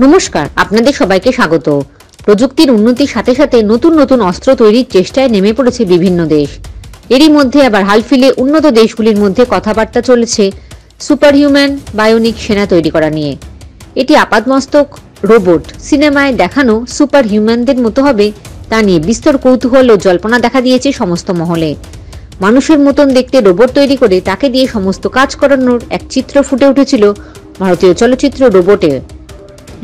নমস্কার, আপনাদের সবাইকে স্বাগত। প্রযুক্তির উন্নতির সাথে সাথে নতুন নতুন অস্ত্র তৈরির চেষ্টায় নেমে পড়েছে বিভিন্ন দেশ। এরই মধ্যে আবার হালফিলে উন্নত দেশগুলির মধ্যে কথাবার্তা চলেছে সুপারহিউম্যান বায়োনিক সেনা তৈরি করা নিয়ে। এটি আপাতমস্তক রোবট, সিনেমায় দেখানো সুপার হিউম্যানদের মতো হবে তা নিয়ে বিস্তর কৌতূহল ও জল্পনা দেখা দিয়েছে সমস্ত মহলে। মানুষের মতন দেখতে রোবট তৈরি করে তাকে দিয়ে সমস্ত কাজ করানোর এক চিত্র ফুটে উঠেছিল ভারতীয় চলচ্চিত্র রোবটে।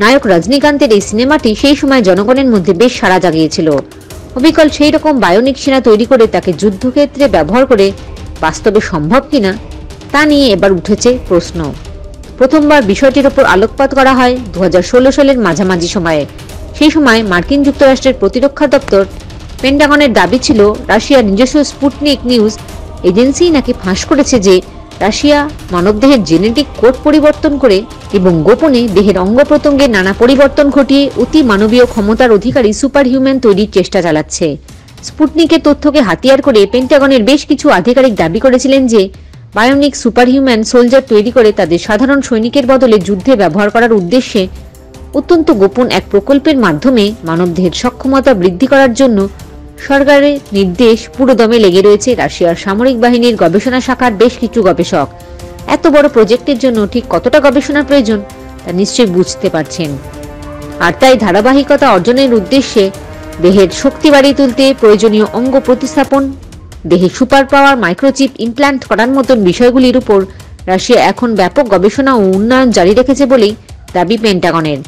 নায়ক রজনীকান্তের এই সিনেমাটি সেই সময় জনগণের মধ্যে বেশ সাড়া জাগিয়েছিল। অবিকল সেই রকম বায়োনিক সেনা তৈরি করে তাকে যুদ্ধক্ষেত্রে ব্যবহার করে বাস্তবে সম্ভব কিনা তা নিয়ে এবার উঠেছে প্রশ্ন। প্রথমবার বিষয়টির ওপর আলোকপাত করা হয় 2016 সালের মাঝামাঝি সময়ে। সেই সময় মার্কিন যুক্তরাষ্ট্রের প্রতিরক্ষা দপ্তর পেন্টাগনের দাবি ছিল রাশিয়ার নিজস্ব স্পুটনিক নিউজ এজেন্সি নাকি ফাঁস করেছে যে রাশিয়া মানবদেহের জেনেটিক কোড পরিবর্তন করে এবং গোপনে দেহের অঙ্গ প্রত্যঙ্গের নানা পরিবর্তন ঘটিয়ে অতি মানবীয় ক্ষমতার অধিকারী সুপার হিউম্যান তৈরির চেষ্টা চালাচ্ছে। স্পুটনিকের তথ্যকে হাতিয়ার করে পেন্টাগনের বেশ কিছু আধিকারিক দাবি করেছিলেন যে বায়োনিক সুপার হিউম্যান সোলজার তৈরি করে তাদের সাধারণ সৈনিকের বদলে যুদ্ধে ব্যবহার করার উদ্দেশ্যে অত্যন্ত গোপন এক প্রকল্পের মাধ্যমে মানবদেহের সক্ষমতা বৃদ্ধি করার জন্য সরকারের নির্দেশ পুরোদমে লেগে রয়েছে রাশিয়ার সামরিক বাহিনীর গবেষণা শাখার বেশ কিছু গবেষক। এত বড় প্রজেক্টের জন্য ঠিক কতটা গবেষণার প্রয়োজন তা নিশ্চয়ই বুঝতে পারছেন। আর তাই ধারাবাহিকতা অর্জনের উদ্দেশ্যে দেহের শক্তি বাড়িয়ে তুলতে প্রয়োজনীয় অঙ্গ প্রতিস্থাপন, দেহে সুপার পাওয়ার মাইক্রোচিপ ইমপ্ল্যান্ট করার মতন বিষয়গুলির উপর রাশিয়া এখন ব্যাপক গবেষণা ও উন্নয়ন জারি রেখেছে বলেই দাবি পেন্টাগনের।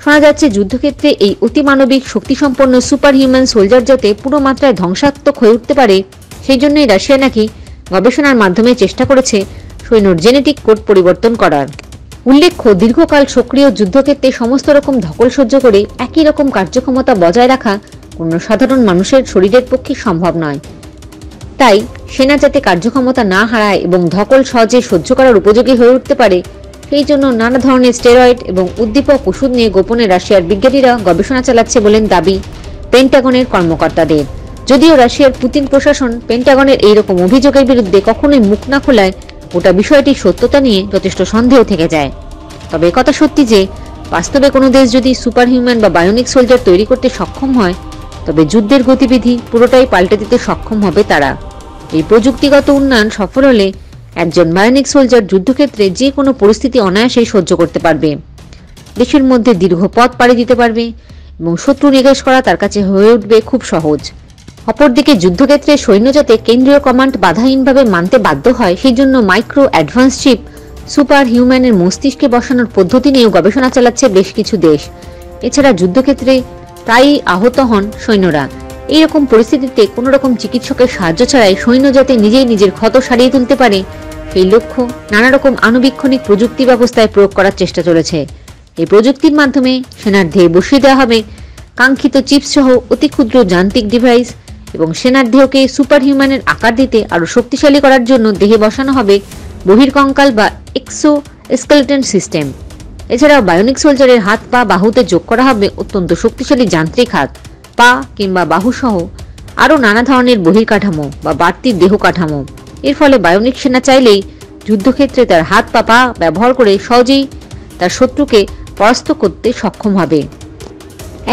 শোনা যাচ্ছে যুদ্ধক্ষেত্রে এই অতিমানবিক শক্তিসম্পন্ন সুপার হিউম্যান সোলজার যাতে পুরো মাত্রায় ধ্বংসাত্মক হয়ে উঠতে পারে সেই জন্যই রাশিয়া নাকি গবেষণার মাধ্যমে চেষ্টা করেছে সৈন্যর জেনেটিক কোড পরিবর্তন করার। উল্লেখ্য, দীর্ঘকাল সক্রিয় যুদ্ধক্ষেত্রে সমস্ত রকম ধকল সহ্য করে একই রকম কার্যক্ষমতা বজায় রাখা কোনো সাধারণ মানুষের শরীরের পক্ষে সম্ভব নয়। তাই সেনা যাতে কার্যক্ষমতা না হারায় এবং ধকল সহজে সহ্য করার উপযোগী হয়ে উঠতে পারে সেই জন্য নানা ধরনের স্টেরয়েড এবং উদ্দীপক ওষুধ নিয়ে গোপনে রাশিয়ার বিজ্ঞানীরা গবেষণা চালাচ্ছে বলেন দাবি পেন্টাগনের কর্মকর্তাদের। যদিও রাশিয়ার পুতিন প্রশাসন পেন্টাগনের এইরকম অভিযোগের বিরুদ্ধে কখনোই মুখ না খোলায় গোটা বিষয়টির সত্যতা নিয়ে যথেষ্ট সন্দেহ থেকে যায়। তবে একথা সত্যি যে বাস্তবে কোনো দেশ যদি সুপার হিউম্যান বা বায়োনিক সোলজার তৈরি করতে সক্ষম হয় তবে যুদ্ধের গতিবিধি পুরোটাই পাল্টে দিতে সক্ষম হবে তারা। এই প্রযুক্তিগত উন্নয়ন সফল হলে একজন বায়োনিক সোলজার যুদ্ধক্ষেত্রে যে কোনো পরিস্থিতি অনায়াসেই সহ্য করতে পারবে, দেশের মধ্যে দীর্ঘ পথ পাড়ি দিতে পারবে এবং শত্রু নির্দেশ করা তার কাছে হয়ে উঠবে খুব সহজ। অপরদিকে যুদ্ধক্ষেত্রে সৈন্য যাতে কেন্দ্রীয় কমান্ড বাধাহীনভাবে মানতে বাধ্য হয় সেই জন্য মাইক্রো অ্যাডভান্স চিপ সুপার হিউম্যানের মস্তিষ্কে বসানোর পদ্ধতি নিয়েও গবেষণা চালাচ্ছে বেশ কিছু দেশ। এছাড়া যুদ্ধক্ষেত্রে প্রায়ই আহত হন সৈন্যরা। এইরকম পরিস্থিতিতে কোনো রকম চিকিৎসকের সাহায্য ছাড়াই সৈন্য যাতে নিজেই নিজের ক্ষত সারিয়ে তুলতে পারে সেই লক্ষ্য নানা রকম আণুবীক্ষণিক প্রযুক্তি ব্যবস্থায় প্রয়োগ করার চেষ্টা চলেছে। এই প্রযুক্তির মাধ্যমে সেনার দেহে বসিয়ে দেওয়া হবে কাঙ্ক্ষিত চিপস সহ অতি ক্ষুদ্র যান্ত্রিক ডিভাইস এবং সেনার দেহকে সুপার হিউম্যানের আকার দিতে আরও শক্তিশালী করার জন্য দেহে বসানো হবে বহির্কঙ্কাল বা এক্সো স্কেলেটন সিস্টেম। এছাড়াও বায়োনিক সোলজারের হাত পা বাহুতে যোগ করা হবে অত্যন্ত শক্তিশালী যান্ত্রিক হাত, পা কিংবা বাহু সহ আরও নানা ধরনের বহির্কাঠামো বা বাড়তি দেহ কাঠামো। এর ফলে বায়োনিক সেনা চাইলেই যুদ্ধক্ষেত্রে তার হাত পা ব্যবহার করে সহজেই তার শত্রুকে পরাস্ত করতে সক্ষম হবে।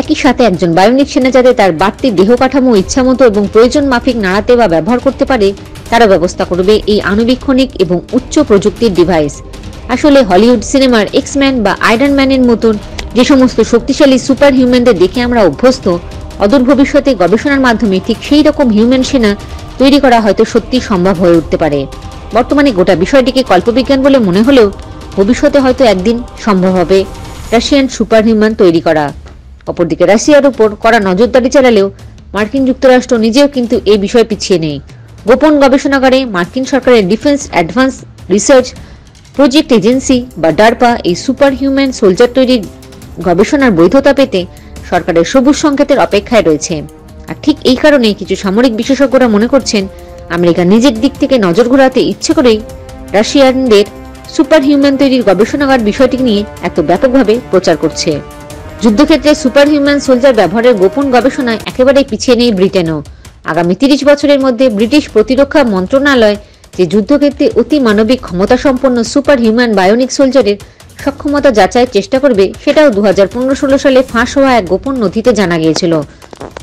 একই সাথে একজন বায়োনিক সেনা যাতে তার বাড়তি দেহ কাঠামো ইচ্ছামতো এবং প্রয়োজন মাফিক নাড়াতে বা ব্যবহার করতে পারে তারা ব্যবস্থা করবে এই আণুবীক্ষণিক এবং উচ্চ প্রযুক্তির ডিভাইস। আসলে হলিউড সিনেমার এক্সম্যান বা আয়রন ম্যানের মতন যে সমস্ত শক্তিশালী সুপার হিউম্যানদের দেখে আমরা অভ্যস্ত, অদূর ভবিষ্যতে গবেষণার মাধ্যমে ঠিক সেই রকম হিউম্যান সেনা তৈরি করা হয়তো সত্যি সম্ভব হয়ে উঠতে পারে। বর্তমানে গোটা বিষয়টিকে কল্পবিজ্ঞান বলে মনে হলেও ভবিষ্যতে হয়তো একদিন সম্ভব হবে রাশিয়ান সুপার হিউম্যান তৈরি করা। অপরদিকে রাশিয়ার উপর কড়া নজরদারি চালালেও মার্কিন যুক্তরাষ্ট্র নিজেও কিন্তু এই বিষয়ে পিছিয়ে নেই। গোপন গবেষণাগারে মার্কিন সরকারের defence advance research project agency বা ডারপা এই সুপার হিউম্যান সোলজার তৈরির গবেষণার বৈধতা পেতে সরকারের সবুজ সংকেতের অপেক্ষায় রয়েছে। আর ঠিক এই কারণে কিছু সামরিক বিশেষজ্ঞরা মনে করছেন আমেরিকা নিজের দিক থেকে নজর ঘোরাতে ইচ্ছে করেই রাশিয়ানদের সুপার হিউম্যান তৈরির গবেষণাগার বিষয়টি নিয়ে এত ব্যাপকভাবে প্রচার করছে। যুদ্ধক্ষেত্রে সুপার হিউম্যান সোলজার ব্যবহারের গোপন গবেষণায় একেবারেই পিছিয়ে নেই ব্রিটেনও। আগামী 30 বছরের মধ্যে ব্রিটিশ প্রতিরক্ষা মন্ত্রণালয় যে যুদ্ধক্ষেত্রে অতি মানবিক ক্ষমতাসম্পন্ন সুপার হিউম্যান বায়োনিক সোলজারের সক্ষমতা যাচাইয়ের চেষ্টা করবে, সেটাও 2015-16 সালে ফাঁস হওয়া এক গোপন নথিতে জানা গিয়েছিল।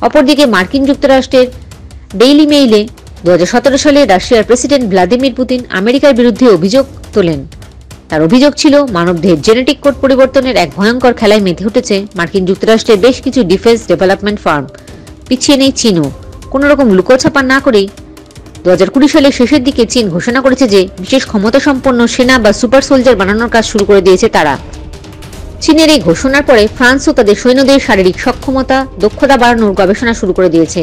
অপরদিকে মার্কিন যুক্তরাষ্ট্রের ডেইলি মেইলে 2017 সালে রাশিয়ার প্রেসিডেন্ট ভ্লাদিমির পুতিন আমেরিকার বিরুদ্ধে অভিযোগ তোলেন। তার অভিযোগ ছিল, মানবদেহের জেনেটিক কোড পরিবর্তনের এক ভয়ঙ্কর খেলায় মেতে উঠেছে মার্কিন যুক্তরাষ্ট্রের বেশ কিছু ডিফেন্স ডেভেলপমেন্ট ফার্ম। পিছিয়ে নেই চীনও। কোনো রকম লুকোছাপা না করেই 2020 সালের শেষের দিকে চীন ঘোষণা করেছে যে বিশেষ ক্ষমতাসম্পন্ন সেনা বা সুপার সোলজার বানানোর কাজ শুরু করে দিয়েছে তারা। চীনের এই ঘোষণার পরে ফ্রান্সও তাদের সৈন্যদের শারীরিক সক্ষমতা, দক্ষতা বাড়ানোর গবেষণা শুরু করে দিয়েছে।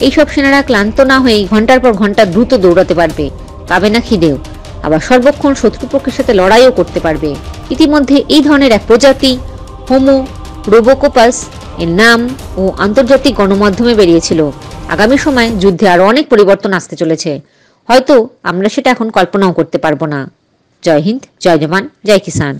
এইসব সেনারা ক্লান্ত না হয়ে ঘন্টার পর ঘন্টা দ্রুত দৌড়াতে পারবে, পাবে না খিদেও, আবার সর্বক্ষণ শত্রুপক্ষের সাথে লড়াইও করতে পারবে। ইতিমধ্যে এই ধরনের এক প্রজাতি হোমো রোবোকোপাস এর নাম ও আন্তর্জাতিক গণমাধ্যমে বেরিয়েছিল। আগামী সময়ে যুদ্ধে আরো অনেক পরিবর্তন আসতে চলেছে, হয়তো আমরা সেটা এখন কল্পনাও করতে পারবো না। জয় হিন্দ, জয় জওয়ান, জয় কিষান।